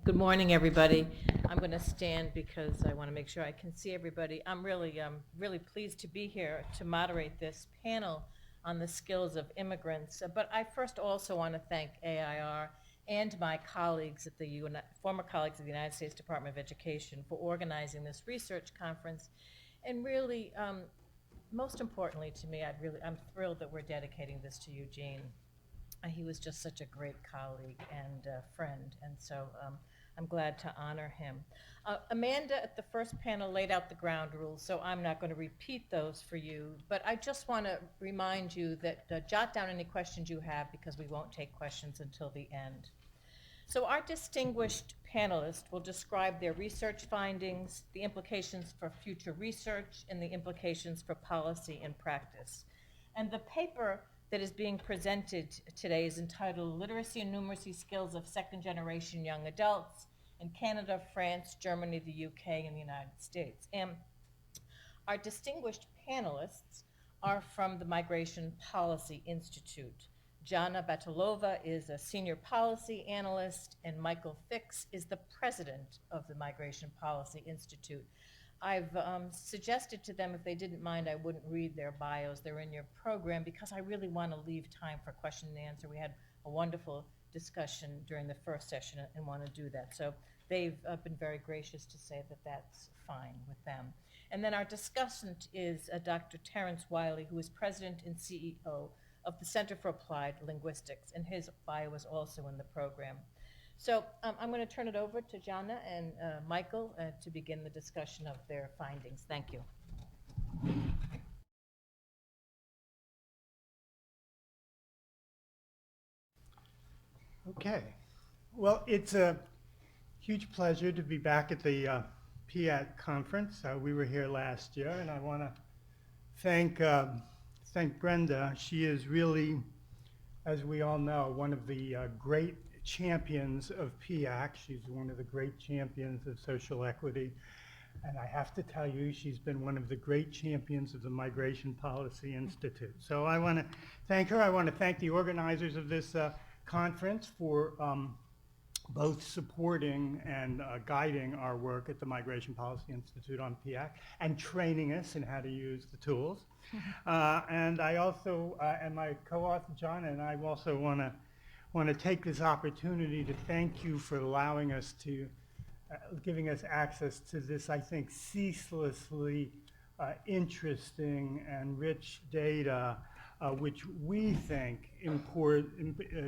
Good morning, everybody. I'm going to stand because I want to make sure I can see everybody. I'm really pleased to be here to moderate this panel on the skills of immigrants. But I first also want to thank AIR and my colleagues at the former colleagues of the United States Department of Education for organizing this research conference. And really, most importantly to me, I'm thrilled that we're dedicating this to you, Jeanne. He was just such a great colleague and friend, and so I'm glad to honor him. Amanda at the first panel laid out the ground rules, so I'm not going to repeat those for you, but I just want to remind you that jot down any questions you have because we won't take questions until the end. So our distinguished panelists will describe their research findings, the implications for future research, and the implications for policy and practice. And the paper that is being presented today is entitled Literacy and Numeracy Skills of Second-Generation Young Adults in Canada, France, Germany, the UK, and the United States. And our distinguished panelists are from the Migration Policy Institute. Jeanne Batalova is a senior policy analyst, and Michael Fix is the president of the Migration Policy Institute. I've suggested to them if they didn't mind I wouldn't read their bios. They're in your program because I really want to leave time for question and answer. We had a wonderful discussion during the first session and want to do that. So they've been very gracious to say that that's fine with them. And then our discussant is Dr. Terrence Wiley, who is president and CEO of the Center for Applied Linguistics, and his bio is also in the program. So I'm going to turn it over to Jeanne and Michael to begin the discussion of their findings. Thank you. Okay. Well, it's a huge pleasure to be back at the PIAAC conference. We were here last year, and I want to thank Brenda. She is really, as we all know, one of the great champions of PIAAC. She's one of the great champions of social equity. And I have to tell you, she's been one of the great champions of the Migration Policy Institute. So I want to thank her. I want to thank the organizers of this conference for both supporting and guiding our work at the Migration Policy Institute on PIAAC and training us in how to use the tools. And I also, and my co-author Jeanne and I also want to take this opportunity to thank you for allowing us to, giving us access to this, I think, ceaselessly interesting and rich data, which we think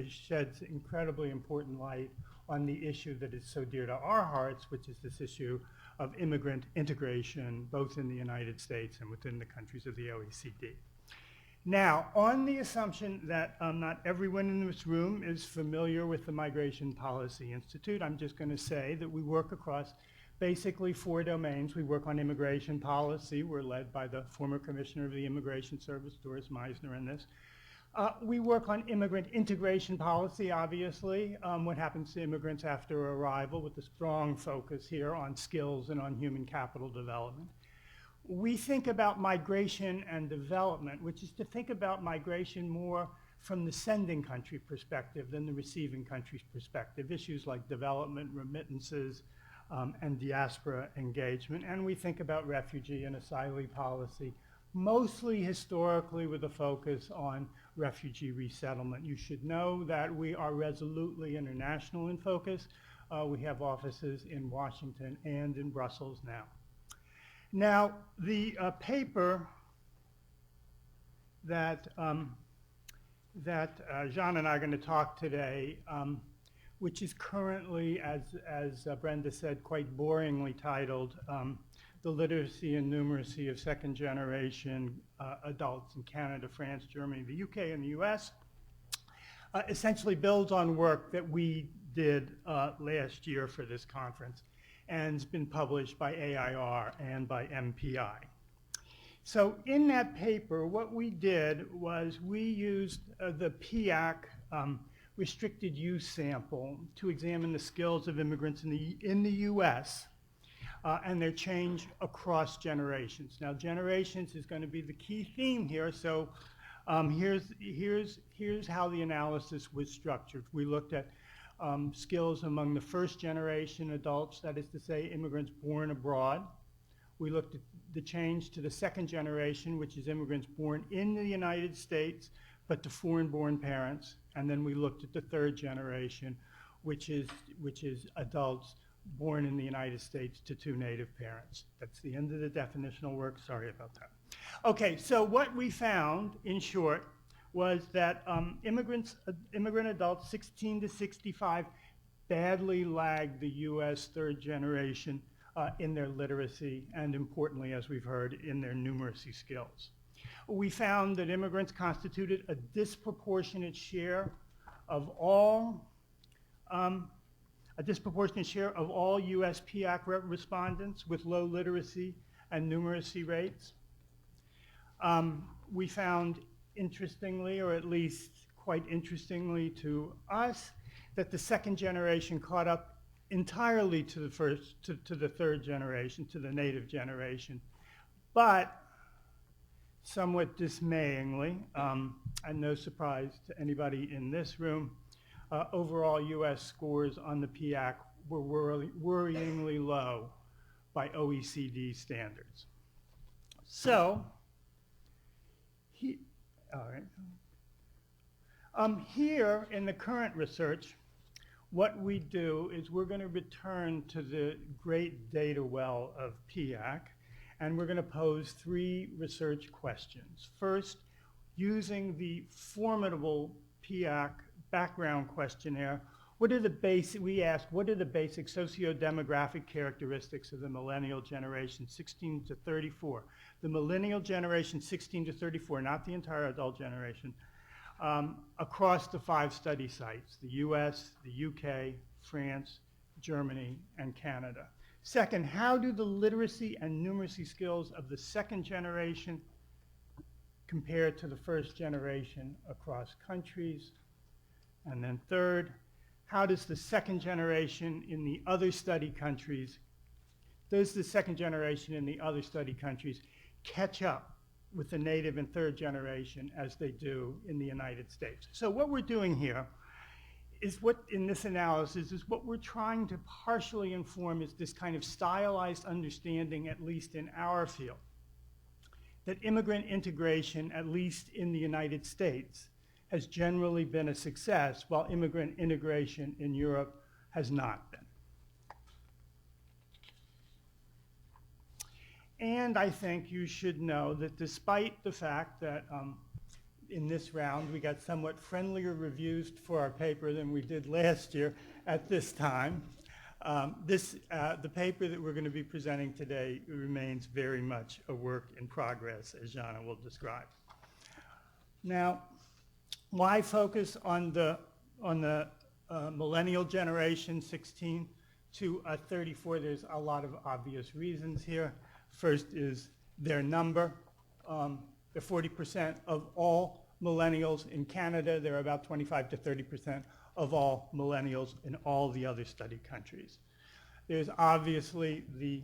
sheds incredibly important light on the issue that is so dear to our hearts, which is this issue of immigrant integration, both in the United States and within the countries of the OECD. Now, on the assumption that not everyone in this room is familiar with the Migration Policy Institute, I'm just going to say that we work across basically 4 domains. We work on immigration policy. We're led by the former Commissioner of the Immigration Service, Doris Meisner, in this. We work on immigrant integration policy, obviously, what happens to immigrants after arrival, with a strong focus here on skills and on human capital development. We think about migration and development, which is to think about migration more from the sending country perspective than the receiving country's perspective, issues like development, remittances, and diaspora engagement. And we think about refugee and asylee policy, mostly historically with a focus on refugee resettlement. You should know that we are resolutely international in focus. We have offices in Washington and in Brussels now. Now, the paper that Jeanne and I are going to talk today, which is currently, as Brenda said, quite boringly titled, The Literacy and Numeracy of Second-Generation Adults in Canada, France, Germany, the UK, and the US, essentially builds on work that we did last year for this conference, and it's been published by AIR and by MPI. So in that paper, what we did was we used the PIAAC restricted use sample to examine the skills of immigrants in the US and their change across generations. Now, generations is going to be the key theme here, so here's how the analysis was structured. We looked at skills among the first generation adults, that is to say, immigrants born abroad. We looked at the change to the second generation, which is immigrants born in the United States, but to foreign-born parents. And then we looked at the third generation, which is adults born in the United States to two native parents. That's the end of the definitional work. Sorry about that. Okay, so what we found, in short, was that immigrant adults 16 to 65 badly lagged the U.S. third generation in their literacy and, importantly, as we've heard, in their numeracy skills. We found that immigrants constituted a disproportionate share of all U.S. PIAAC respondents with low literacy and numeracy rates. We found, interestingly, or at least quite interestingly to us, that the second generation caught up entirely to the third generation, to the native generation. But somewhat dismayingly, and no surprise to anybody in this room, overall U.S. scores on the PIAAC were worryingly low by OECD standards. So, here in the current research, what we do is we're going to return to the great data well of PIAAC, and we're going to pose three research questions. First, using the formidable PIAAC background questionnaire, we asked, what are the basic socio-demographic characteristics of the millennial generation 16 to 34? The millennial generation 16 to 34, not the entire adult generation, across the 5 study sites, the US, the UK, France, Germany, and Canada. Second, how do the literacy and numeracy skills of the second generation compare to the first generation across countries? And then third, how does the second generation in the other study countries, catch up with the native and third generation as they do in the United States? So what we're doing here is in this analysis is what we're trying to partially inform is this kind of stylized understanding, at least in our field, that immigrant integration, at least in the United States, has generally been a success, while immigrant integration in Europe has not been. And I think you should know that despite the fact that in this round we got somewhat friendlier reviews for our paper than we did last year at this time, the paper that we're going to be presenting today remains very much a work in progress, as Jeanne will describe. Now, why focus on the millennial generation 16 to 34? There's a lot of obvious reasons here. First is their number. They're 40% of all millennials in Canada. They're about 25 to 30% of all millennials in all the other study countries. There's obviously the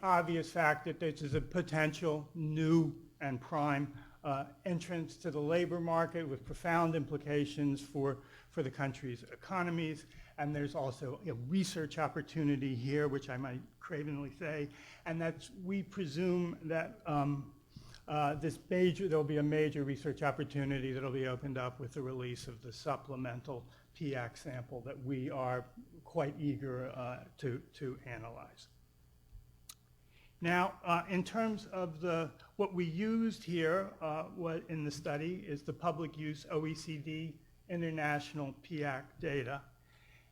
obvious fact that this is a potential new and prime entrance to the labor market with profound implications for the country's economies. And there's also a research opportunity here, which I might cravenly say, and that's, we presume that there'll be a major research opportunity that'll be opened up with the release of the supplemental PIAAC sample that we are quite eager to analyze. Now, in terms of what we used here in the study is the public use OECD international PIAAC data.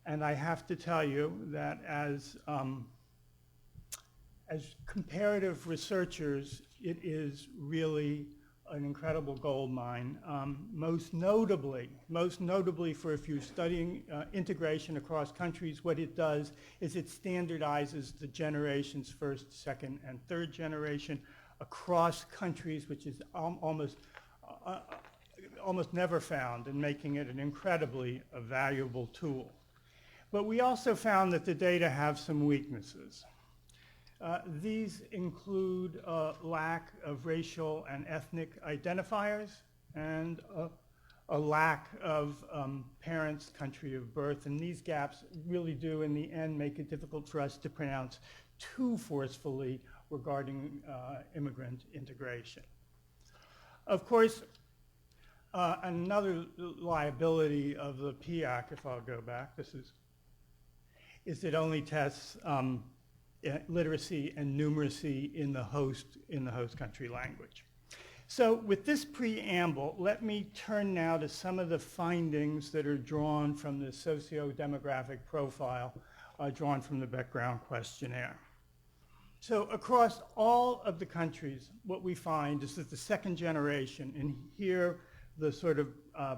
And I have to tell you that as comparative researchers, it is really an incredible gold mine. Most notably for if you're studying integration across countries, what it does is it standardizes the generations, first, second, and third generation across countries, which is almost never found, and making it an incredibly valuable tool. But we also found that the data have some weaknesses. These include lack of racial and ethnic identifiers and a lack of parents' country of birth, and these gaps really do, in the end, make it difficult for us to pronounce too forcefully regarding immigrant integration. Of course, another liability of the PIAAC, if I'll go back, is it only tests literacy and numeracy in the host country language. So with this preamble, let me turn now to some of the findings that are drawn from the socio-demographic profile drawn from the background questionnaire. So across all of the countries, what we find is that the second generation, and here the sort of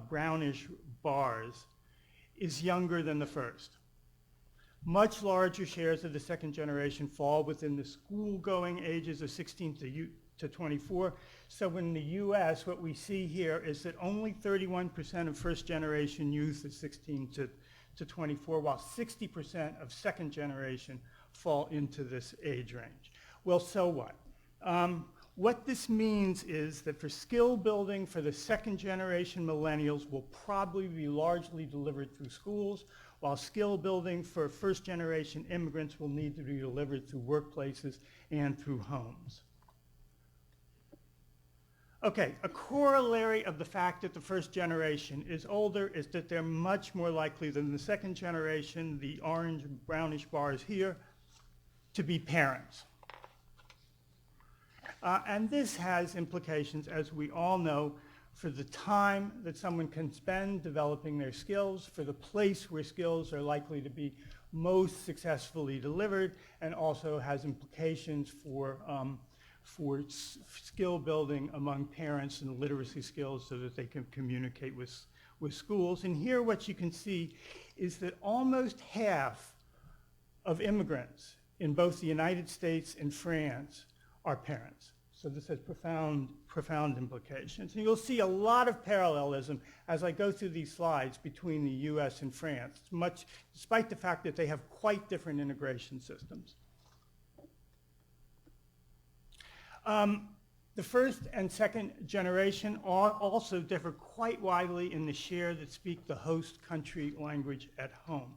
brownish bars, is younger than the first. Much larger shares of the second generation fall within the school-going ages of 16 to 24. So in the US, what we see here is that only 31% of first-generation youth is 16 to 24, while 60% of second-generation fall into this age range. Well, so what? What this means is that for skill building for the second-generation millennials will probably be largely delivered through schools, while skill building for first-generation immigrants will need to be delivered through workplaces and through homes. Okay, a corollary of the fact that the first generation is older is that they're much more likely than the second generation, the orange brownish bars here, to be parents. And this has implications, as we all know, for the time that someone can spend developing their skills, for the place where skills are likely to be most successfully delivered, and also has implications for skill building among parents and literacy skills so that they can communicate with schools. And here what you can see is that almost half of immigrants in both the United States and France are parents. So this has profound implications. And you'll see a lot of parallelism as I go through these slides between the US and France, despite the fact that they have quite different integration systems. The first and second generation also differ quite widely in the share that speak the host country language at home.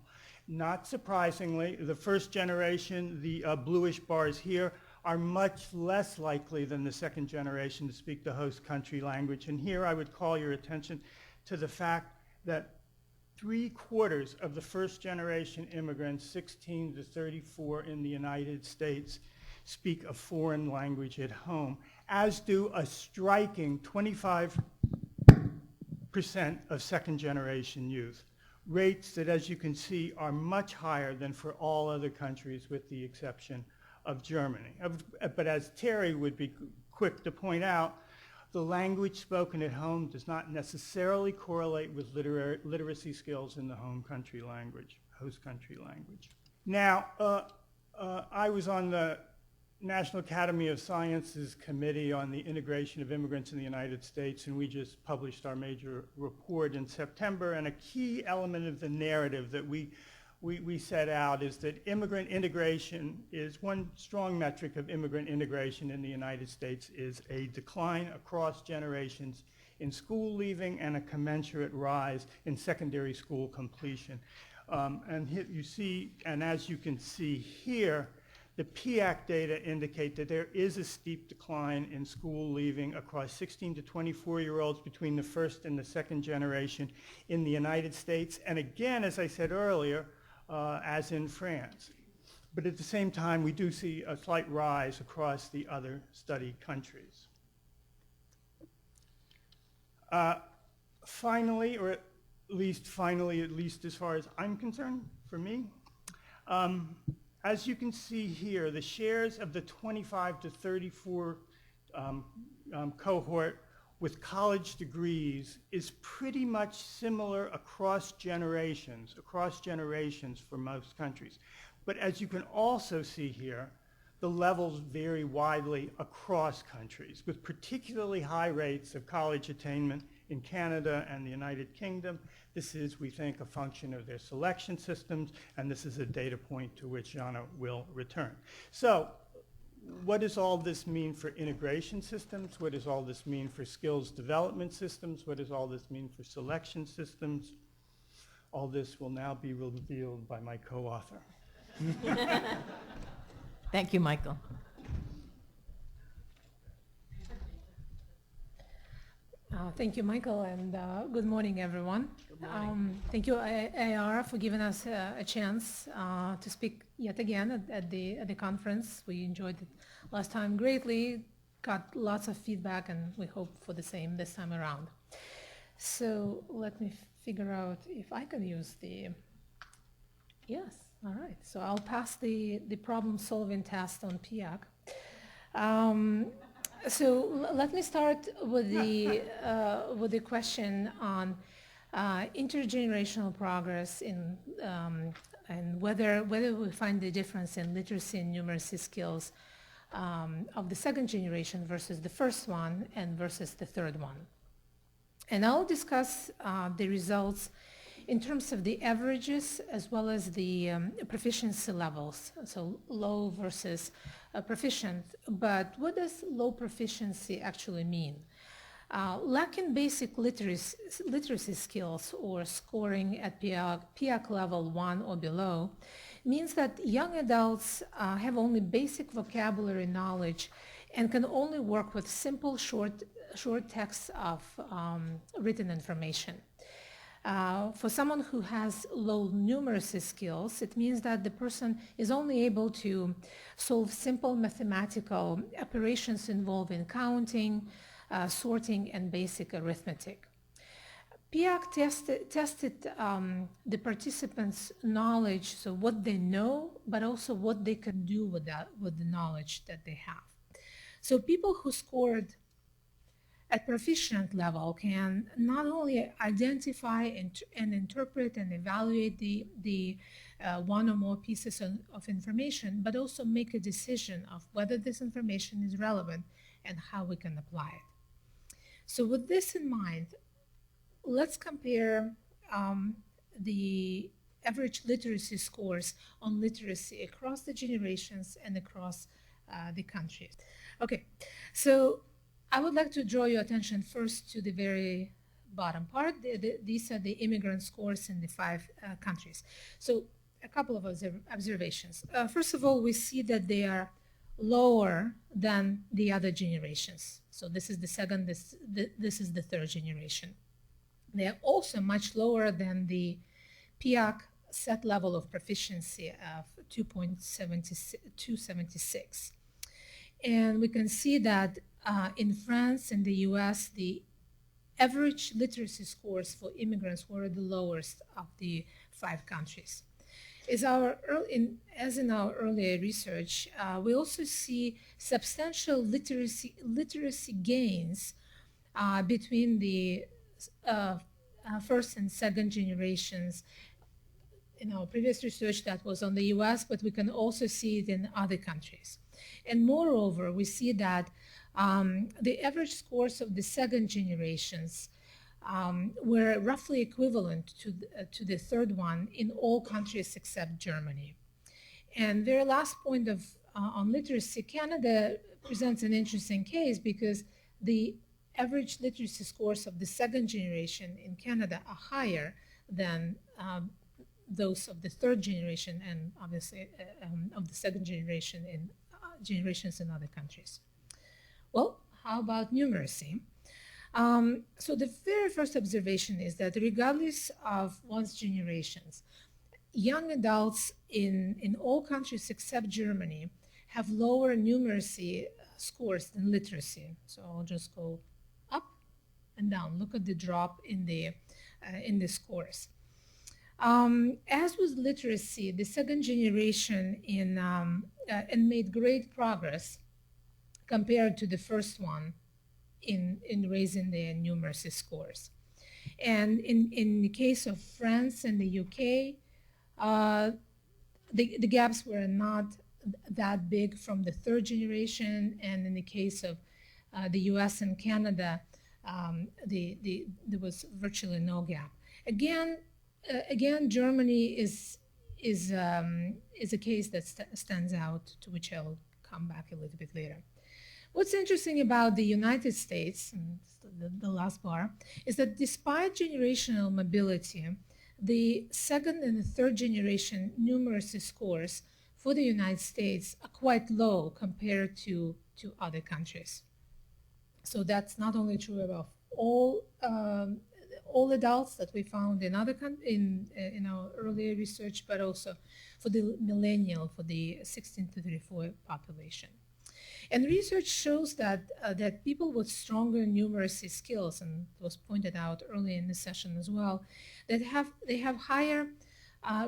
Not surprisingly, the first generation, the bluish bars here, are much less likely than the second generation to speak the host country language. And here I would call your attention to the fact that 3/4 of the first generation immigrants, 16 to 34 in the United States, speak a foreign language at home, as do a striking 25% of second generation youth. Rates that, as you can see, are much higher than for all other countries with the exception of Germany. But as Terry would be quick to point out, the language spoken at home does not necessarily correlate with literacy skills in the home country language, host country language. Now, I was on the National Academy of Sciences Committee on the Integration of Immigrants in the United States, and we just published our major report in September, and a key element of the narrative that we set out is that immigrant integration is one strong metric of immigrant integration in the United States is a decline across generations in school leaving and a commensurate rise in secondary school completion. And here you see, and as you can see here, the PIAAC data indicate that there is a steep decline in school leaving across 16 to 24-year-olds between the first and the second generation in the United States, and again, as I said earlier, as in France. But at the same time, we do see a slight rise across the other studied countries. Finally, or at least as far as I'm concerned, for me, as you can see here, the shares of the 25 to 34 cohort with college degrees is pretty much similar across generations for most countries. But as you can also see here, the levels vary widely across countries, with particularly high rates of college attainment in Canada and the United Kingdom. This is, we think, a function of their selection systems, and this is a data point to which Jeanne will return. So what does all this mean for integration systems? What does all this mean for skills development systems? What does all this mean for selection systems? All this will now be revealed by my co-author. Thank you, Michael. Thank you, Michael, and good morning, everyone. Good morning. Thank you, AR, for giving us a chance to speak yet again at the conference. We enjoyed it last time greatly, got lots of feedback, and we hope for the same this time around. So let me figure out if I can use the, yes, all right. So I'll pass the problem-solving test on PIAAC. So let me start with the question on intergenerational progress in and whether we find the difference in literacy and numeracy skills of the second generation versus the first one and versus the third one. And I'll discuss the results in terms of the averages as well as the proficiency levels, so low versus proficient. But what does low proficiency actually mean? Lacking basic literacy skills or scoring at PIAAC level 1 or below means that young adults have only basic vocabulary knowledge and can only work with simple short texts of written information. For someone who has low numeracy skills, it means that the person is only able to solve simple mathematical operations involving counting, sorting, and basic arithmetic. PIAAC tested the participants' knowledge, so what they know, but also what they can do with the knowledge that they have. So people who scored at proficient level can not only identify and interpret and evaluate the one or more pieces of information, but also make a decision of whether this information is relevant and how we can apply it. So with this in mind, let's compare the average literacy scores on literacy across the generations and across the countries. Okay, so I would like to draw your attention first to the very bottom part. These are the immigrant scores in the 5 countries. So a couple of observations. First of all, we see that they are lower than the other generations. So this is the second, this is the third generation. They are also much lower than the PIAAC set level of proficiency of 276. And we can see that in France and the US, the average literacy scores for immigrants were the lowest of the 5 countries. As in our earlier research, we also see substantial literacy gains between the first and second generations. In our previous research, that was on the US, but we can also see it in other countries. And moreover, we see that the average scores of the second generations were roughly equivalent to the third one in all countries except Germany. And their last point on literacy, Canada presents an interesting case because the average literacy scores of the second generation in Canada are higher than those of the third generation and obviously of the second generation in generations in other countries. Well, how about numeracy? So the very first observation is that regardless of one's generations, young adults in all countries except Germany have lower numeracy scores than literacy. So I'll just go up and down. Look at the drop in the scores. As with literacy, the second generation and made great progress compared to the first one in raising their numeracy scores. And in the case of France and the UK, the gaps were not that big from the third generation, and in the case of the US and Canada, there was virtually no gap. Again, Germany is a case that stands out, to which I'll come back a little bit later. What's interesting about the United States, and the last bar, is that despite generational mobility, the second and the third generation numeracy scores for the United States are quite low compared to other countries. So that's not only true about all adults that we found in in our earlier research, but also for the millennial, for the 16 to 34 population. And research shows that that people with stronger numeracy skills, and it was pointed out early in the session as well, that they have higher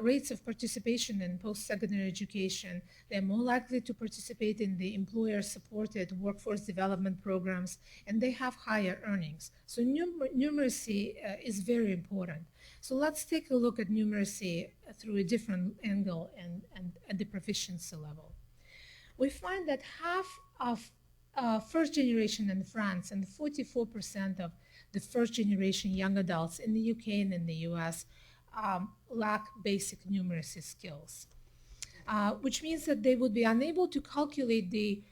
rates of participation in post-secondary education. They're more likely to participate in the employer-supported workforce development programs, and they have higher earnings. So numeracy is very important. So let's take a look at numeracy through a different angle and at the proficiency level. We find that half of first generation in France and 44% of the first generation young adults in the UK and in the US lack basic numeracy skills, which means that they would be unable to calculate the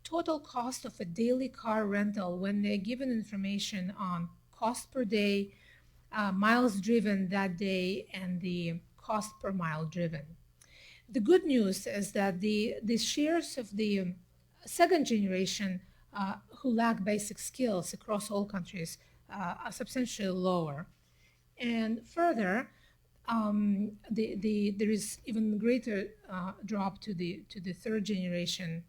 total cost of a daily car rental when they're given information on cost per day, miles driven that day, and the cost per mile driven. The good news is that the shares of the second generation who lack basic skills across all countries are substantially lower. And further, there is even greater drop to the third generation.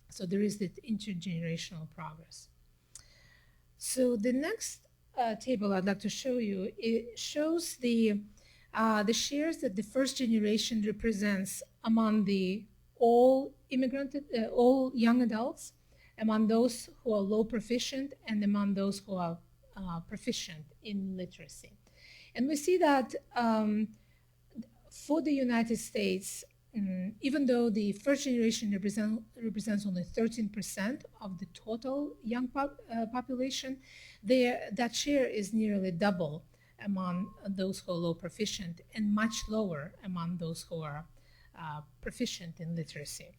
So there is the intergenerational progress. So the next table I'd like to show you, it shows the shares that the first generation represents among all young adults, among those who are low proficient, and among those who are proficient in literacy. And we see that for the United States, even though the first generation represents only 13% of the total young population, that share is nearly double among those who are low proficient and much lower among those who are proficient in literacy.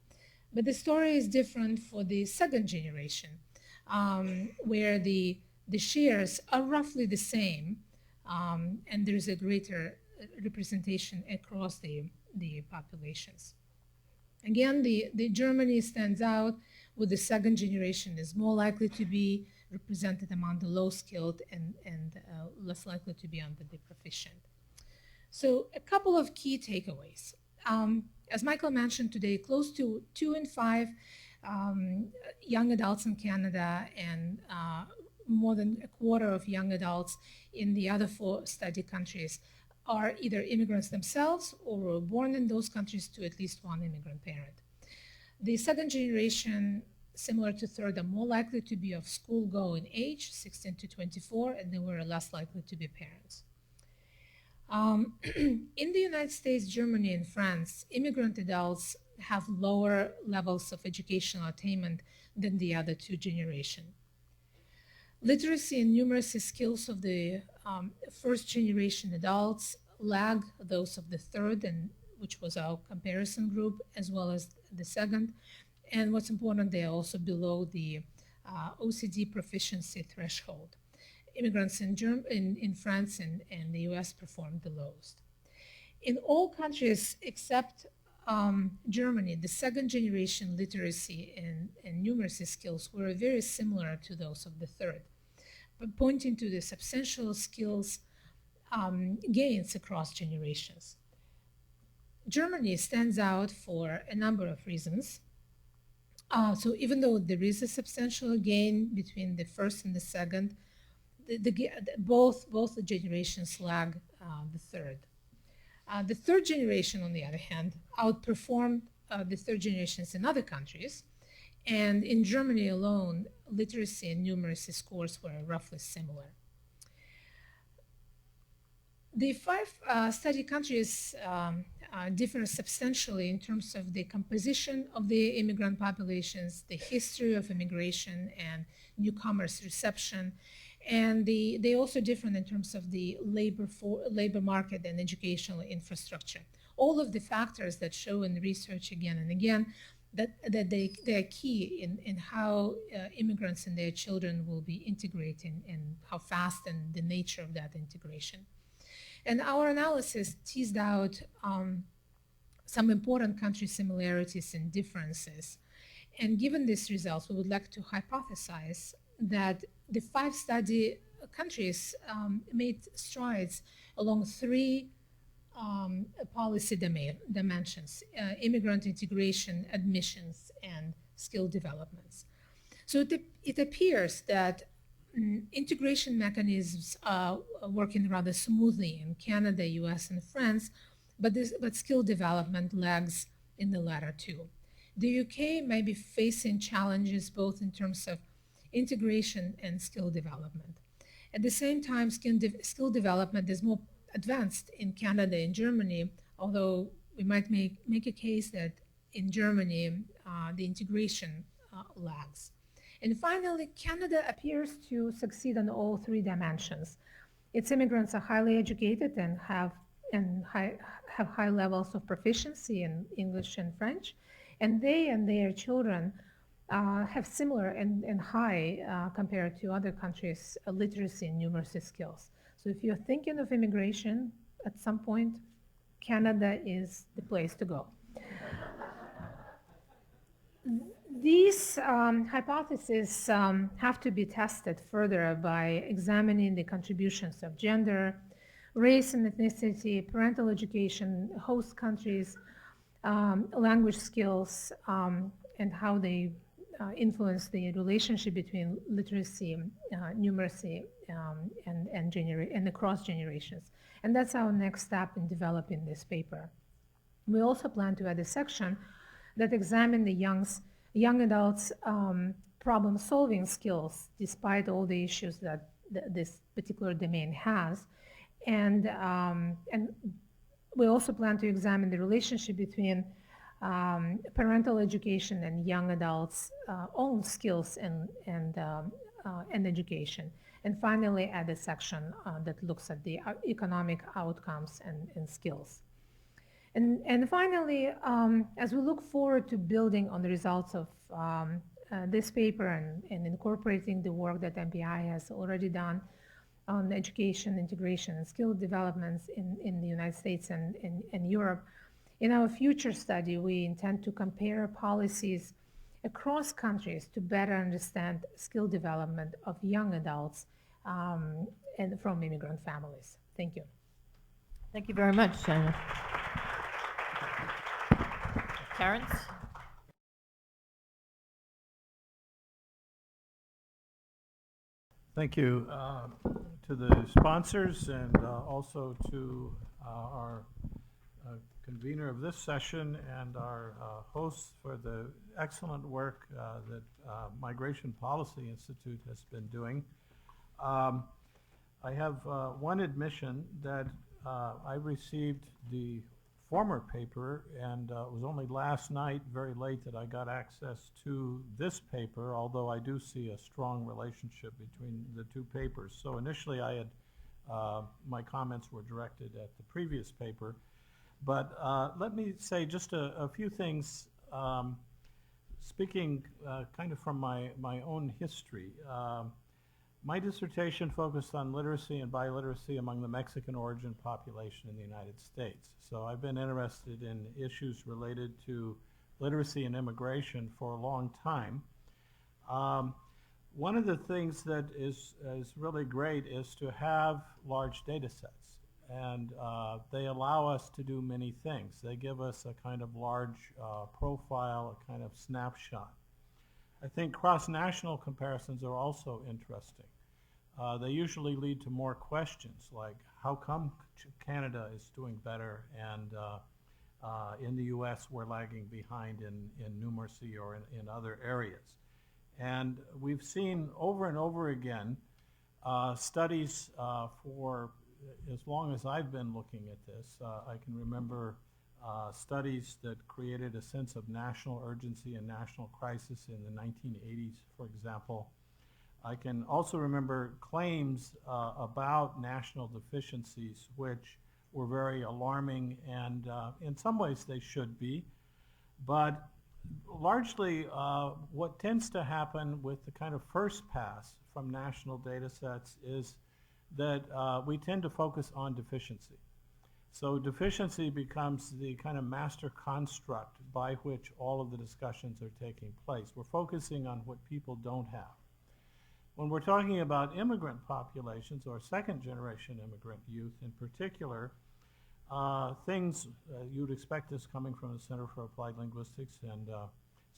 But the story is different for the second generation, where the shares are roughly the same, and there's a greater representation across the populations. Again, the Germany stands out, with the second generation is more likely to be represented among the low-skilled and less likely to be under the proficient. So a couple of key takeaways. As Michael mentioned today, close to 2 in 5 young adults in Canada and more than a quarter of young adults in the other 4 study countries are either immigrants themselves or were born in those countries to at least one immigrant parent. The second generation, similar to third, are more likely to be of school-going age, 16 to 24, and they were less likely to be parents. In the United States, Germany, and France, immigrant adults have lower levels of educational attainment than the other 2 generations. Literacy and numeracy skills of the first generation adults lag those of the third, which was our comparison group, as well as the second. And what's important, they are also below the OECD proficiency threshold. Immigrants in France and the US performed the lowest. In all countries except Germany, the second generation literacy and numeracy skills were very similar to those of the third, but pointing to the substantial skills gains across generations. Germany stands out for a number of reasons. So even though there is a substantial gain between the first and the second, both the generations lag the third. The third generation, on the other hand, outperformed the third generations in other countries, and in Germany alone, literacy and numeracy scores were roughly similar. The 5 study countries differ substantially in terms of the composition of the immigrant populations, the history of immigration and newcomers reception, and they also differ in terms of the labor market and educational infrastructure. all of the factors that show in research again and again that they are key in how immigrants and their children will be integrating and how fast and the nature of that integration. And our analysis teased out some important country similarities and differences. And given these results, we would like to hypothesize that the 5 study countries made strides along 3 policy dimensions, immigrant integration, admissions, and skill developments. So it appears that integration mechanisms are working rather smoothly in Canada, US, and France, but skill development lags in the latter 2. The UK may be facing challenges both in terms of integration and skill development. At the same time, skill development is more advanced in Canada and Germany, although we might make a case that in Germany, the integration lags. And finally, Canada appears to succeed on all 3 dimensions. Its immigrants are highly educated and have high levels of proficiency in English and French, and they and their children have similar and high, compared to other countries, literacy and numeracy skills. So if you're thinking of immigration at some point, Canada is the place to go. These hypotheses have to be tested further by examining the contributions of gender, race and ethnicity, parental education, host countries, language skills, and how they influence the relationship between literacy, numeracy, and across generations. And that's our next step in developing this paper. We also plan to add a section that examine the young adults' problem-solving skills, despite all the issues that this particular domain has. And we also plan to examine the relationship between parental education and young adults' own skills and education. And finally, add a section that looks at the economic outcomes and skills. And finally, as we look forward to building on the results of this paper and incorporating the work that MPI has already done on education, integration, and skill developments in the United States and Europe, in our future study, we intend to compare policies across countries to better understand skill development of young adults and from immigrant families. Thank you. Thank you very much, Jeanne. Terrence? Thank you to the sponsors and also to our convener of this session and our hosts for the excellent work that Migration Policy Institute has been doing. I have one admission that I received the former paper, and it was only last night, very late, that I got access to this paper, although I do see a strong relationship between the 2 papers. So initially I had, my comments were directed at the previous paper, but let me say just a few things, speaking kind of from my own history. My dissertation focused on literacy and biliteracy among the Mexican origin population in the United States. So I've been interested in issues related to literacy and immigration for a long time. One of the things that is really great is to have large data sets, and they allow us to do many things. They give us a kind of large profile, a kind of snapshot. I think cross-national comparisons are also interesting. They usually lead to more questions like, how come Canada is doing better and in the US we're lagging behind in numeracy or in other areas? And we've seen over and over again studies for as long as I've been looking at this. I can remember studies that created a sense of national urgency and national crisis in the 1980s, for example. I can also remember claims about national deficiencies which were very alarming, and in some ways they should be. But largely, what tends to happen with the kind of first pass from national data sets is that we tend to focus on deficiency. So deficiency becomes the kind of master construct by which all of the discussions are taking place. We're focusing on what people don't have. When we're talking about immigrant populations, or second-generation immigrant youth in particular, things you'd expect this coming from the Center for Applied Linguistics, and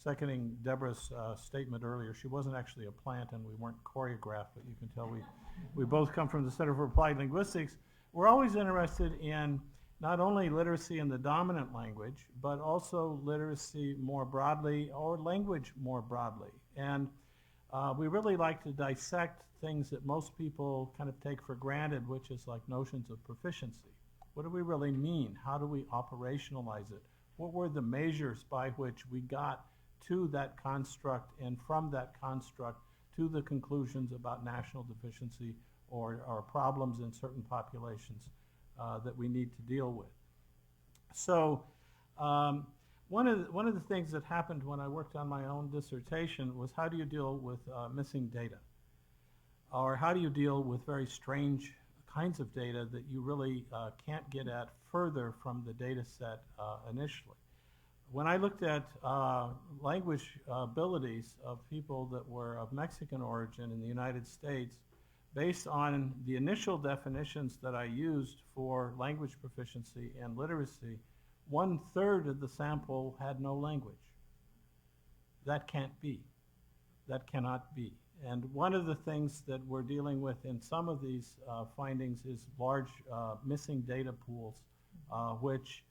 seconding Deborah's statement earlier, she wasn't actually a plant and we weren't choreographed, but you can tell we both come from the Center for Applied Linguistics. We're always interested in not only literacy in the dominant language, but also literacy more broadly, or language more broadly. And we really like to dissect things that most people kind of take for granted, which is like notions of proficiency. What do we really mean? How do we operationalize it? What were the measures by which we got to that construct, and from that construct to the conclusions about national deficiency or problems in certain populations that we need to deal with? So one of the things that happened when I worked on my own dissertation was, how do you deal with missing data? Or how do you deal with very strange kinds of data that you really can't get at further from the data set initially? When I looked at language abilities of people that were of Mexican origin in the United States, based on the initial definitions that I used for language proficiency and literacy, 1/3 of the sample had no language. That can't be. That cannot be. And one of the things that we're dealing with in some of these findings is large missing data pools, which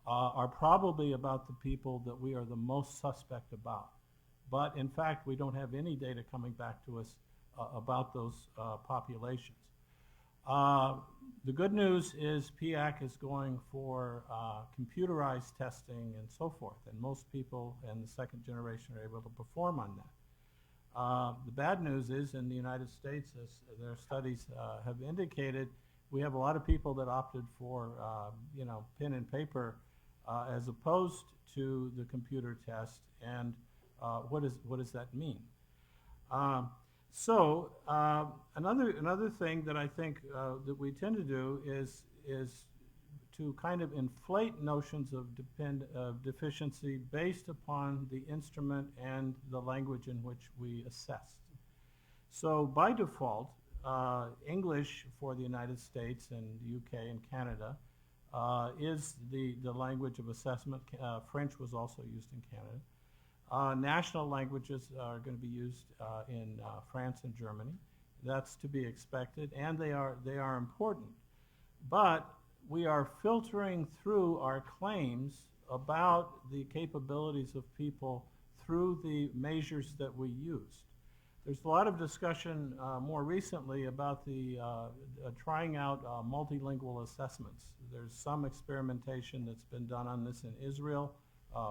are probably about the people that we are the most suspect about. But in fact, we don't have any data coming back to us about those populations. The good news is PIAAC is going for computerized testing and so forth, and most people in the second generation are able to perform on that. The bad news is, in the United States, as their studies have indicated, we have a lot of people that opted for pen and paper as opposed to the computer test. And what does that mean? So another thing that I think that we tend to do is to kind of inflate notions of deficiency based upon the instrument and the language in which we assessed. So by default, English for the United States and the UK and Canada is the language of assessment. French was also used in Canada. National languages are going to be used in France and Germany. That's to be expected, and they are important. But we are filtering through our claims about the capabilities of people through the measures that we used. There's a lot of discussion more recently about the trying out multilingual assessments. There's some experimentation that's been done on this in Israel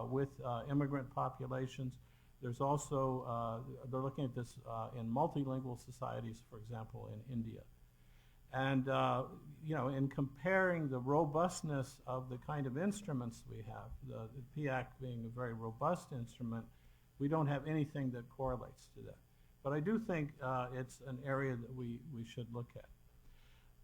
with immigrant populations. There's also, they're looking at this in multilingual societies, for example, in India. And, in comparing the robustness of the kind of instruments we have, the PIAAC being a very robust instrument, we don't have anything that correlates to that. But I do think it's an area that we should look at.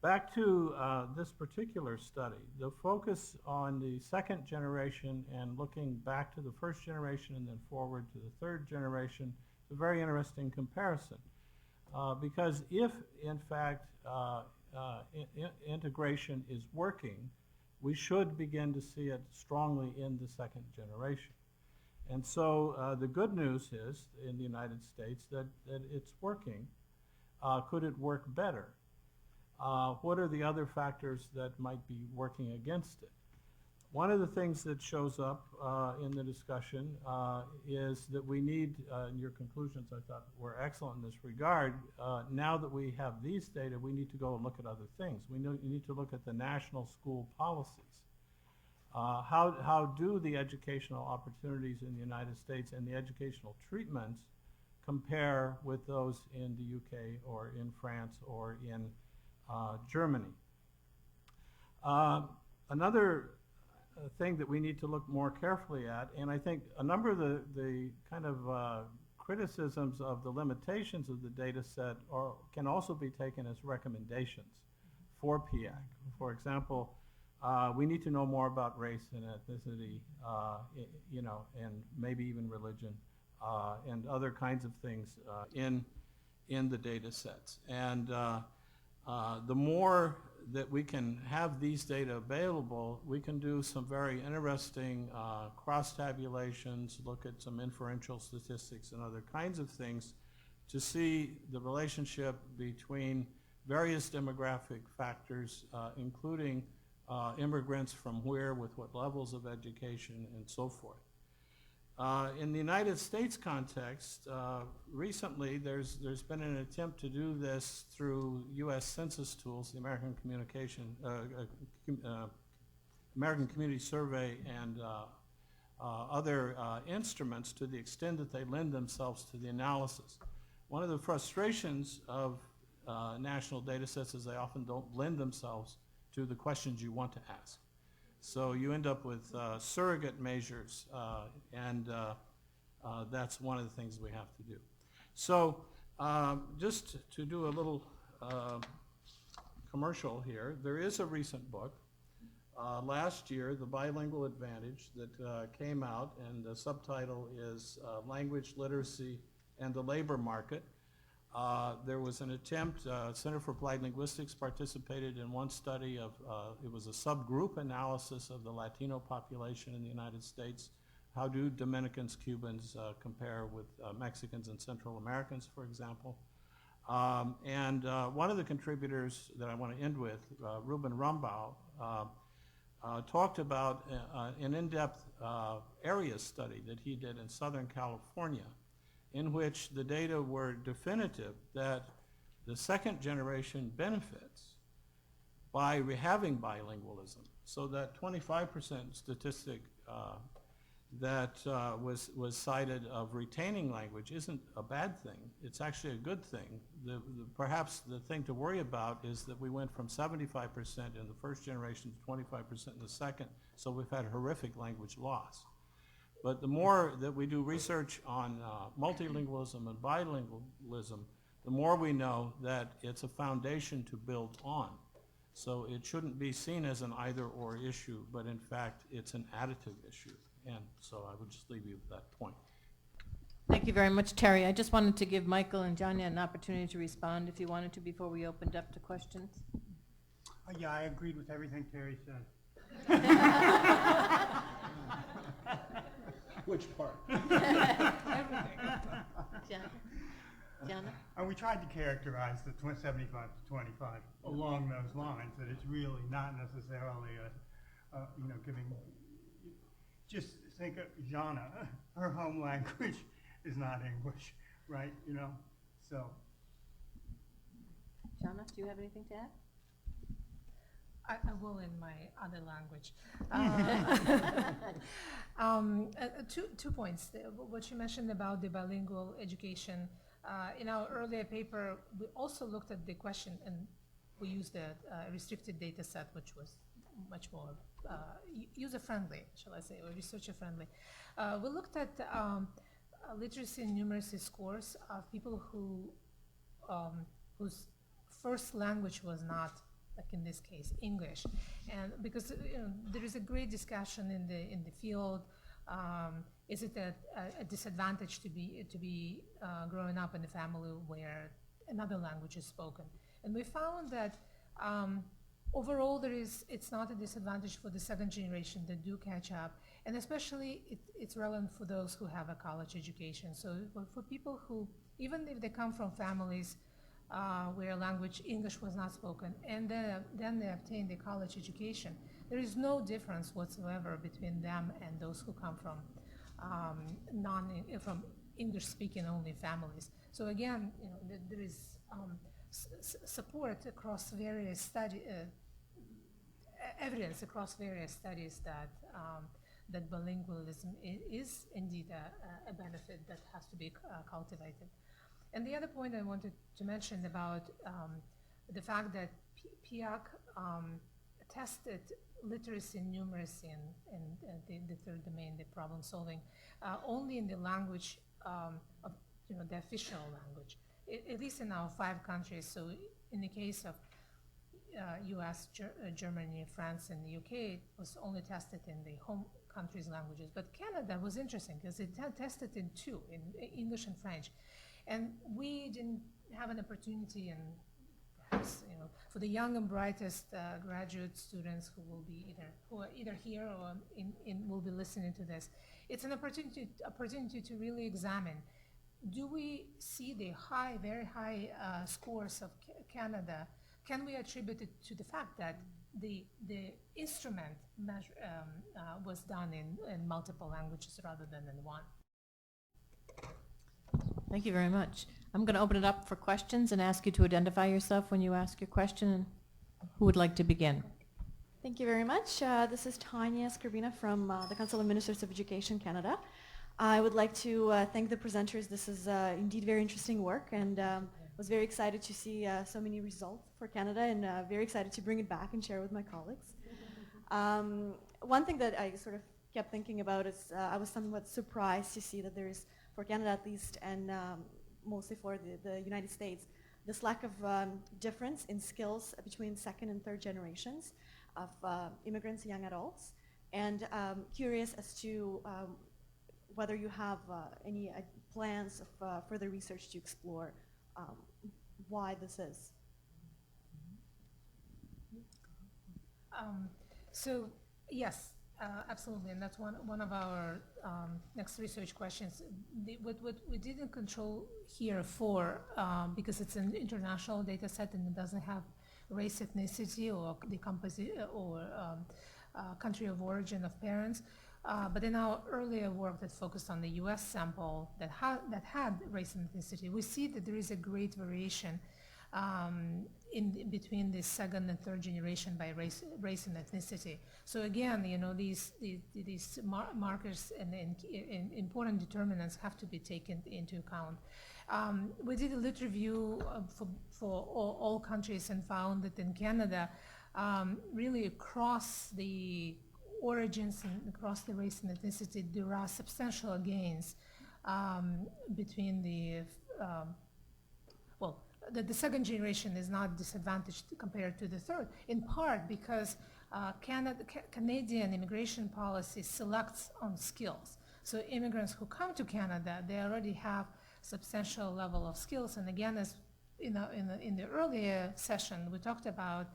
Back to this particular study, the focus on the second generation and looking back to the first generation and then forward to the third generation is a very interesting comparison. Because if, in fact, integration is working, we should begin to see it strongly in the second generation. And so the good news is, in the United States, that it's working. Could it work better? What are the other factors that might be working against it? One of the things that shows up in the discussion is that we need, and your conclusions I thought were excellent in this regard, now that we have these data, we need to go and look at other things. We need to look at the national school policies. How do the educational opportunities in the United States and the educational treatments compare with those in the UK or in France or in Germany? Another thing that we need to look more carefully at, and I think a number of the kind of criticisms of the limitations of the data set can also be taken as recommendations for PIAAC. For example, we need to know more about race and ethnicity, you know, and maybe even religion, and other kinds of things in the data sets. And the more that we can have these data available, we can do some very interesting cross-tabulations, look at some inferential statistics and other kinds of things to see the relationship between various demographic factors, including immigrants from where, with what levels of education, and so forth. In the United States context, recently there's been an attempt to do this through U.S. census tools, the American Community Survey, and other instruments, to the extent that they lend themselves to the analysis. One of the frustrations of national data sets is they often don't lend themselves to the questions you want to ask. So you end up with surrogate measures, and that's one of the things we have to do. So just to do a little commercial here, there is a recent book last year, The Bilingual Advantage, that came out, and the subtitle is Language, Literacy, and the Labor Market. There was an attempt, Center for Applied Linguistics participated in one study of, it was a subgroup analysis of the Latino population in the United States. How do Dominicans, Cubans compare with Mexicans and Central Americans, for example? And one of the contributors that I want to end with, Ruben Rumbau, talked about an in-depth area study that he did in Southern California, in which the data were definitive that the second generation benefits by having bilingualism. So that 25% statistic that was cited of retaining language isn't a bad thing. It's actually a good thing. Perhaps the thing to worry about is that we went from 75% in the first generation to 25% in the second, so we've had horrific language loss. But the more that we do research on multilingualism and bilingualism, the more we know that it's a foundation to build on. So it shouldn't be seen as an either-or issue, but in fact, it's an additive issue. And so I would just leave you with that point. Thank you very much, Terry. I just wanted to give Michael and Jeanne an opportunity to respond if you wanted to before we opened up to questions. Yeah, I agreed with everything Terry said. Which part? Jeanne? And we tried to characterize the 75 to 25 along those lines, that it's really not necessarily you know, giving, just think of Jeanne, her home language is not English, right, you know, so. Jeanne, do you have anything to add? I will in my other language. 2 points. What you mentioned about the bilingual education. In our earlier paper, we also looked at the question, and we used a restricted data set, which was much more user-friendly, shall I say, or researcher-friendly. We looked at literacy and numeracy scores of people whose first language was not, like in this case, English, and because there is a great discussion in the field. Is it a disadvantage to be growing up in a family where another language is spoken? And we found that overall it's not a disadvantage for the second generation that do catch up, and especially it's relevant for those who have a college education. So for people who, even if they come from families where language English was not spoken, and then they obtain the college education, there is no difference whatsoever between them and those who come from from English-speaking only families. So again, there is support across various evidence across various studies that that bilingualism is indeed a benefit that has to be cultivated. And the other point I wanted to mention about the fact that PIAAC tested literacy and numeracy and the third domain, the problem solving, only in the language of, the official language, at least in our 5 countries. So in the case of US, Germany, France, and the UK, it was only tested in the home country's languages. But Canada was interesting because it tested in 2, in English and French. And we didn't have an opportunity, and perhaps, for the young and brightest graduate students who are either here or will be listening to this, it's an opportunity to really examine, do we see the very high scores of Canada? Can we attribute it to the fact that the instrument was done in multiple languages rather than in one? Thank you very much. I'm going to open it up for questions and ask you to identify yourself when you ask your question. Who would like to begin? Thank you very much. This is Tanya Skarbina from the Council of Ministers of Education Canada. I would like to thank the presenters. This is indeed very interesting work, and was very excited to see so many results for Canada, and very excited to bring it back and share with my colleagues. One thing that I sort of kept thinking about is I was somewhat surprised to see that there is, for Canada at least, and mostly for the United States, this lack of difference in skills between second and third generations of immigrants, young adults. And curious as to whether you have any plans of further research to explore why this is. So yes, absolutely, and that's one of our next research questions. What we didn't control here for, because it's an international data set and it doesn't have race, ethnicity, or the or country of origin of parents. But in our earlier work that focused on the U.S. sample that had race and ethnicity, we see that there is a great variation in between the second and third generation by race and ethnicity. So again, these markers and important determinants have to be taken into account. We did a lit review for all countries and found that in Canada, really across the origins and across the race and ethnicity, there are substantial gains between the second generation is not disadvantaged compared to the third, in part because Canadian immigration policy selects on skills. So immigrants who come to Canada, they already have substantial level of skills. And again, as in the earlier session, we talked about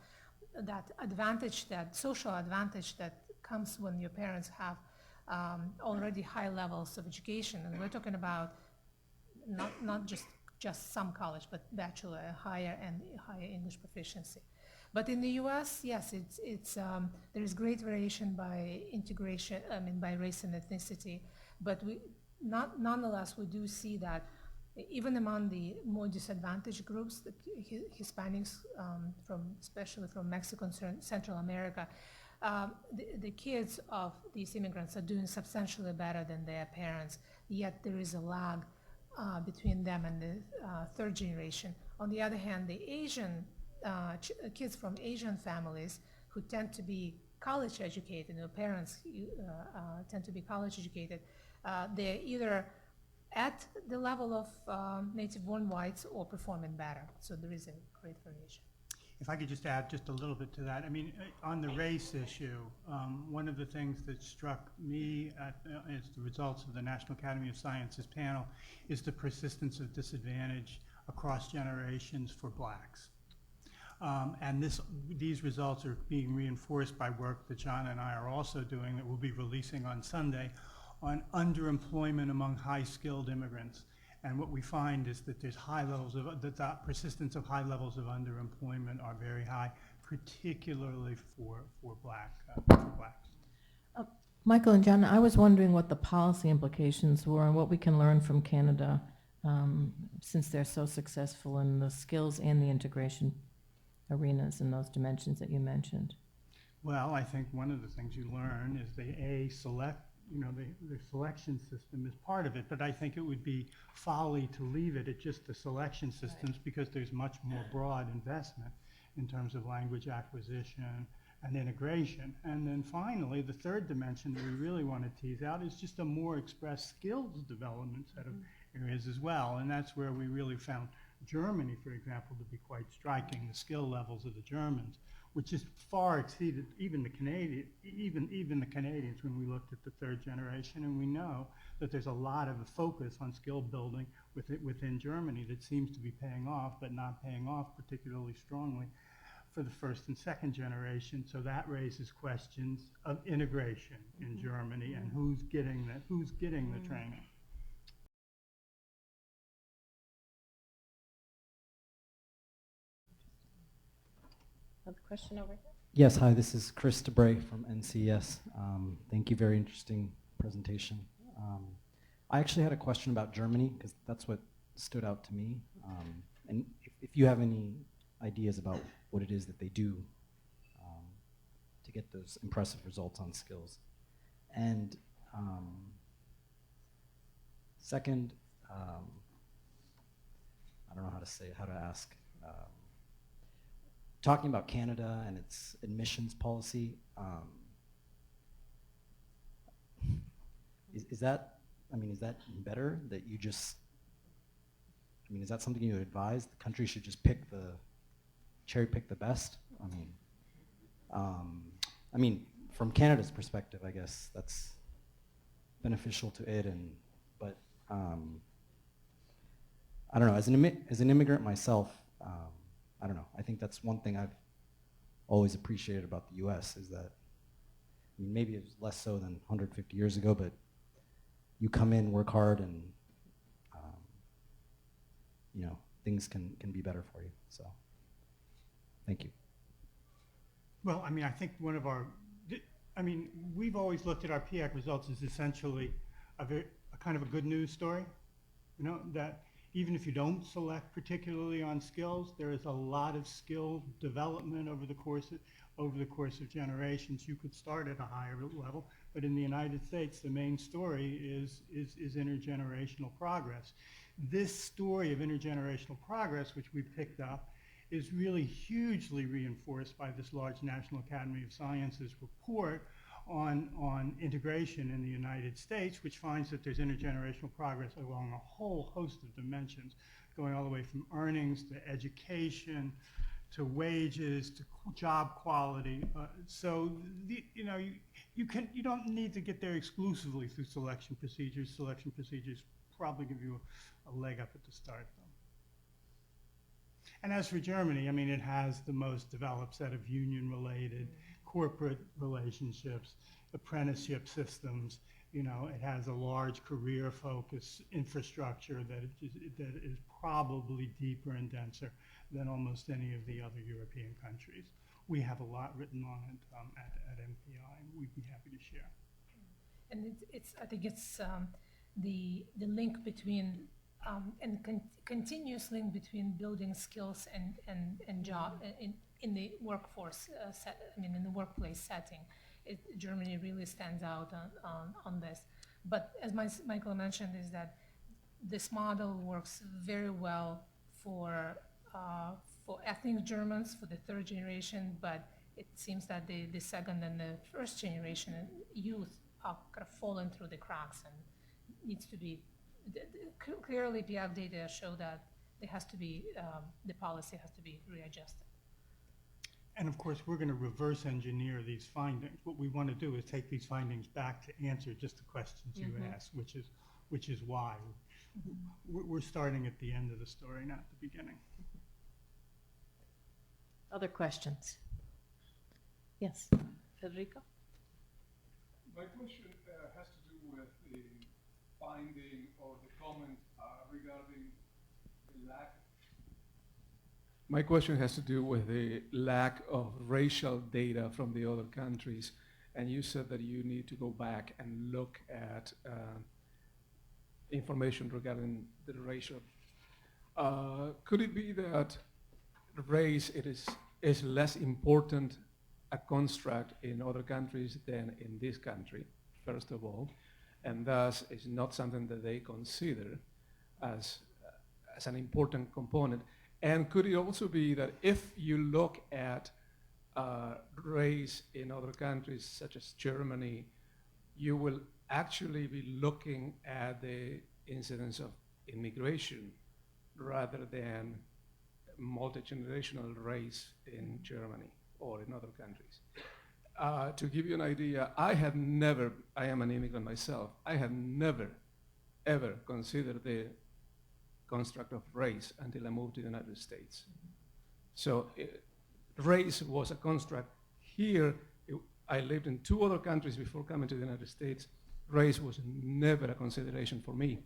that advantage, that social advantage that comes when your parents have already high levels of education. And we're talking about not just some college, but bachelor, higher English proficiency. But in the U.S., yes, there is great variation by integration, by race and ethnicity. But nonetheless, we do see that even among the more disadvantaged groups, the Hispanics, especially from Mexico and Central America, the kids of these immigrants are doing substantially better than their parents, yet there is a lag between them and the third generation. On the other hand, the Asian kids from Asian families who tend to be college educated, their parents tend to be college educated, they're either at the level of native-born whites or performing better. So there is a great variation. If I could just add just a little bit to that. I mean, on the race issue, one of the things that struck me as the results of the National Academy of Sciences panel is the persistence of disadvantage across generations for blacks. And these results are being reinforced by work that Jeanne and I are also doing that we'll be releasing on Sunday on underemployment among high-skilled immigrants. And what we find is that there's the persistence of high levels of underemployment are very high, particularly for blacks. Michael and John, I was wondering what the policy implications were and what we can learn from Canada since they're so successful in the skills and the integration arenas and those dimensions that you mentioned. Well, I think one of the things you learn is the selection system is part of it, but I think it would be folly to leave it at just the selection systems because there's much more broad investment in terms of language acquisition, and integration. And then finally, the third dimension that we really want to tease out is just a more expressed skills development set of areas as well. And that's where we really found Germany, for example, to be quite striking, the skill levels of the Germans, which is far exceeded even the even the Canadians when we looked at the third generation. And we know that there's a lot of a focus on skill building within Germany that seems to be paying off, but not paying off particularly strongly for the first and second generation. So that raises questions of integration in Germany and who's getting the training. Another question over here? Yes, hi, this is Chris DeBray from NCS. Thank you, very interesting presentation. I actually had a question about Germany, because that's what stood out to me. And if you have any ideas about what it is that they do to get those impressive results on skills. And second, I don't know how to ask. Talking about Canada and its admissions policy, is that better that you just, is that something you would advise? The country should just cherry pick the best? From Canada's perspective, I guess that's beneficial to it, but I don't know, as an immigrant myself, I don't know. I think that's one thing I've always appreciated about the U.S. is that, maybe it's less so than 150 years ago, but you come in, work hard, and things can be better for you. So, thank you. Well, I think we've always looked at our PIAAC results as essentially a kind of a good news story, that even if you don't select particularly on skills, there is a lot of skill development over the course of generations. You could start at a higher level, but in the United States, the main story is intergenerational progress. This story of intergenerational progress, which we picked up, is really hugely reinforced by this large National Academy of Sciences report on integration in the United States, which finds that there's intergenerational progress along a whole host of dimensions, going all the way from earnings to education to wages to job quality. So you don't need to get there exclusively through selection procedures. Selection procedures probably give you a leg up at the start, though. And as for Germany, it has the most developed set of union-related corporate relationships, apprenticeship systems. It has a large career-focused infrastructure that is probably deeper and denser than almost any of the other European countries. We have a lot written on it at MPI, and we'd be happy to share. And I think it's the link between continuous link between building skills and job in the workforce in the workplace setting. Germany really stands out on this. But as Michael mentioned, is that this model works very well for ethnic Germans, for the third generation, but it seems that the second and the first generation youth are kind of falling through the cracks and needs to be, clearly PIAAC data show that there has to be, the policy has to be readjusted. And of course, we're going to reverse engineer these findings. What we want to do is take these findings back to answer just the questions you asked, which is why. We're starting at the end of the story, not the beginning. Other questions? Yes, Federico? My question has to do with the finding or the comment regarding the lack. My question has to do with the lack of racial data from the other countries. And you said that you need to go back and look at information regarding the racial. Could it be that race is less important a construct in other countries than in this country, first of all, and thus is not something that they consider as an important component? And could it also be that if you look at race in other countries, such as Germany, you will actually be looking at the incidence of immigration rather than multi-generational race in Germany or in other countries. To give you an idea, I am an immigrant myself, I have never, ever considered the construct of race until I moved to the United States. So race was a construct here. I lived in 2 other countries before coming to the United States. Race was never a consideration for me.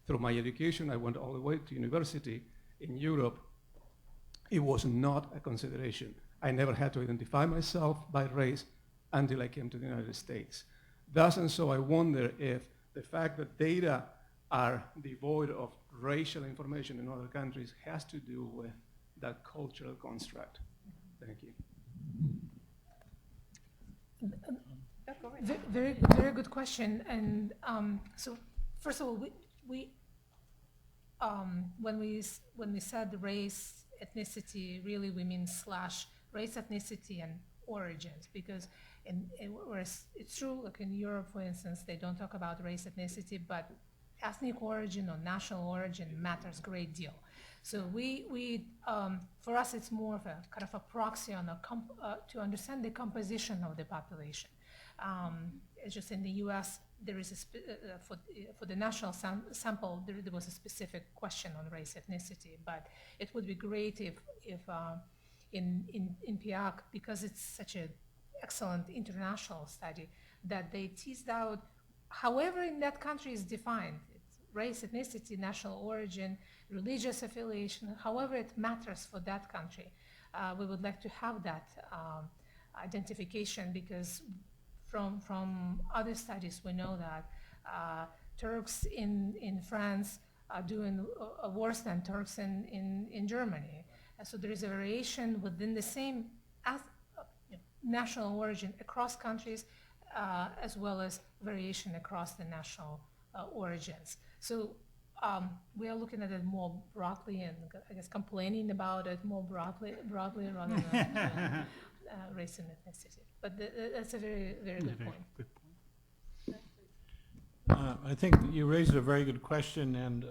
Through my education, I went all the way to university in Europe. It was not a consideration. I never had to identify myself by race until I came to the United States. Thus, and so I wonder if the fact that data are devoid of racial information in other countries has to do with that cultural construct. Thank you. Very, very good question. And so, first of all, when we said race, ethnicity, really we mean / race, ethnicity, and origins, because whereas it's true, like in Europe, for instance, they don't talk about race, ethnicity, but ethnic origin or national origin matters a great deal. So for us, it's more of a kind of a proxy on to understand the composition of the population. It's just in the U.S., there is for the national sample, there was a specific question on race, ethnicity, but it would be great if in PIAAC, because it's such an excellent international study, that they teased out however in that country is defined, it's race, ethnicity, national origin, religious affiliation, however it matters for that country. We would like to have that identification, because from other studies we know that Turks in France are doing worse than Turks in Germany. So there is a variation within the same national origin across countries, as well as variation across the national origins. So we are looking at it more broadly, and I guess complaining about it more broadly rather than race and ethnicity. But that's a very, very good point. I think you raised a very good question, and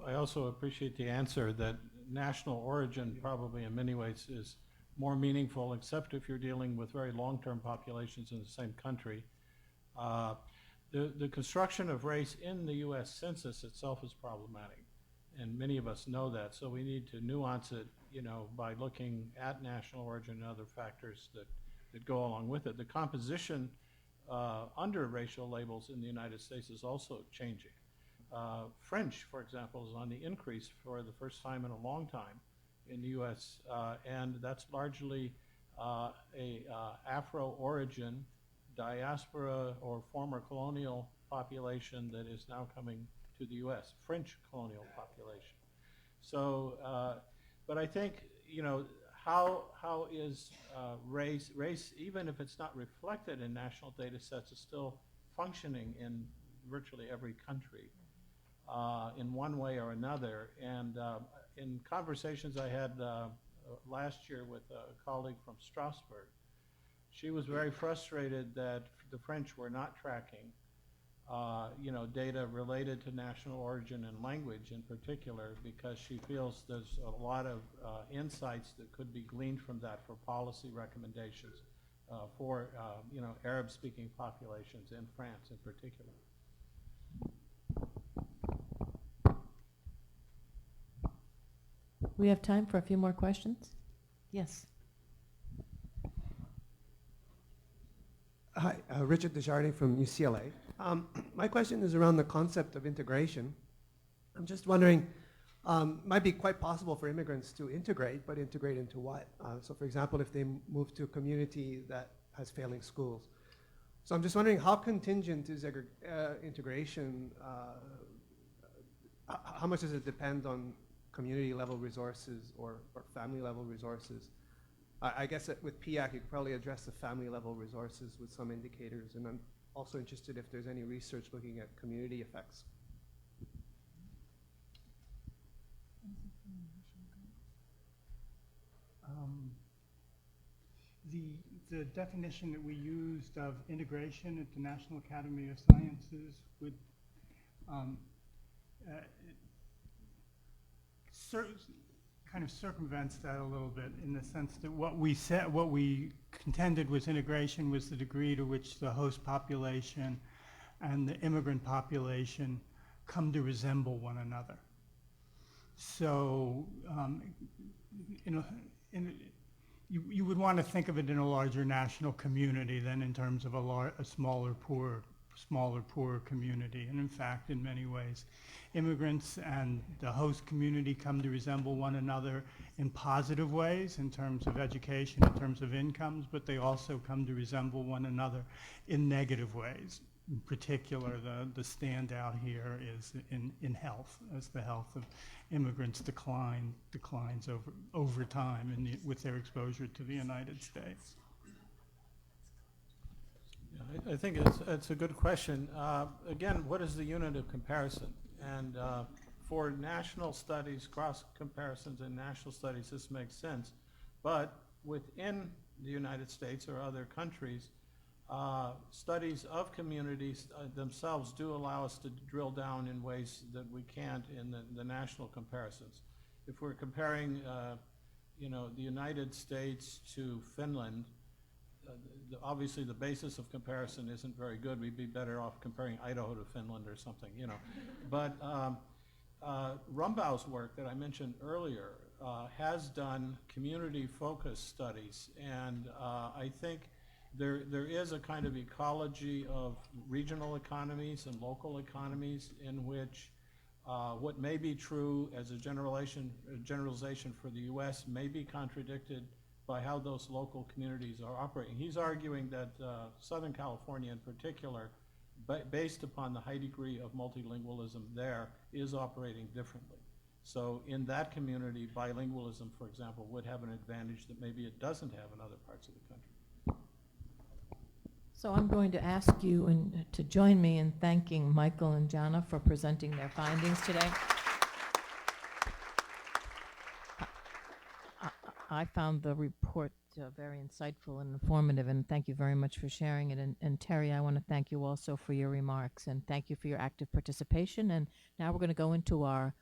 I also appreciate the answer that national origin probably in many ways is more meaningful, except if you're dealing with very long-term populations in the same country. The construction of race in the U.S. Census itself is problematic, and many of us know that, so we need to nuance it, by looking at national origin and other factors that go along with it. The composition under racial labels in the United States is also changing. French, for example, is on the increase for the first time in a long time in the U.S., and that's largely a Afro-origin diaspora or former colonial population that is now coming to the U.S., French colonial population. So, but I think, how is race, even if it's not reflected in national data sets, is still functioning in virtually every country in one way or another. And in conversations I had last year with a colleague from Strasbourg, she was very frustrated that the French were not tracking data related to national origin and language in particular, because she feels there's a lot of insights that could be gleaned from that for policy recommendations for Arab-speaking populations in France in particular. We have time for a few more questions. Yes. Hi, Richard Desjardins from UCLA. My question is around the concept of integration. I'm just wondering, might be quite possible for immigrants to integrate, but integrate into what? So for example, if they move to a community that has failing schools. So I'm just wondering, how contingent is integration? How much does it depend on community level resources or family level resources? I guess that with PIAAC, you could probably address the family level resources with some indicators, and I'm also interested if there's any research looking at community effects. the definition that we used of integration at the National Academy of Sciences would kind of circumvents that a little bit in the sense that what we contended was integration was the degree to which the host population and the immigrant population come to resemble one another. So, you would want to think of it in a larger national community than in terms of a smaller, poorer community. And in fact, in many ways, immigrants and the host community come to resemble one another in positive ways, in terms of education, in terms of incomes, but they also come to resemble one another in negative ways. In particular, the standout here is in health, as the health of immigrants declines over time with their exposure to the United States. Yeah, I think it's a good question. Again, what is the unit of comparison? And for national studies, cross comparisons in national studies, this makes sense. But within the United States or other countries, studies of communities themselves do allow us to drill down in ways that we can't in the national comparisons. If we're comparing, the United States to Finland, obviously the basis of comparison isn't very good. We'd be better off comparing Idaho to Finland or something, But Rumbaugh's work that I mentioned earlier has done community-focused studies, and I think there is a kind of ecology of regional economies and local economies in which what may be true as a generalization for the U.S. may be contradicted by how those local communities are operating. He's arguing that Southern California in particular, based upon the high degree of multilingualism there, is operating differently. So in that community, bilingualism, for example, would have an advantage that maybe it doesn't have in other parts of the country. So I'm going to ask you to join me in thanking Michael and Jeanne for presenting their findings today. I found the report very insightful and informative, and thank you very much for sharing it. And Terry, I want to thank you also for your remarks, and thank you for your active participation. And now we're going to go into our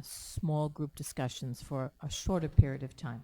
small group discussions for a shorter period of time.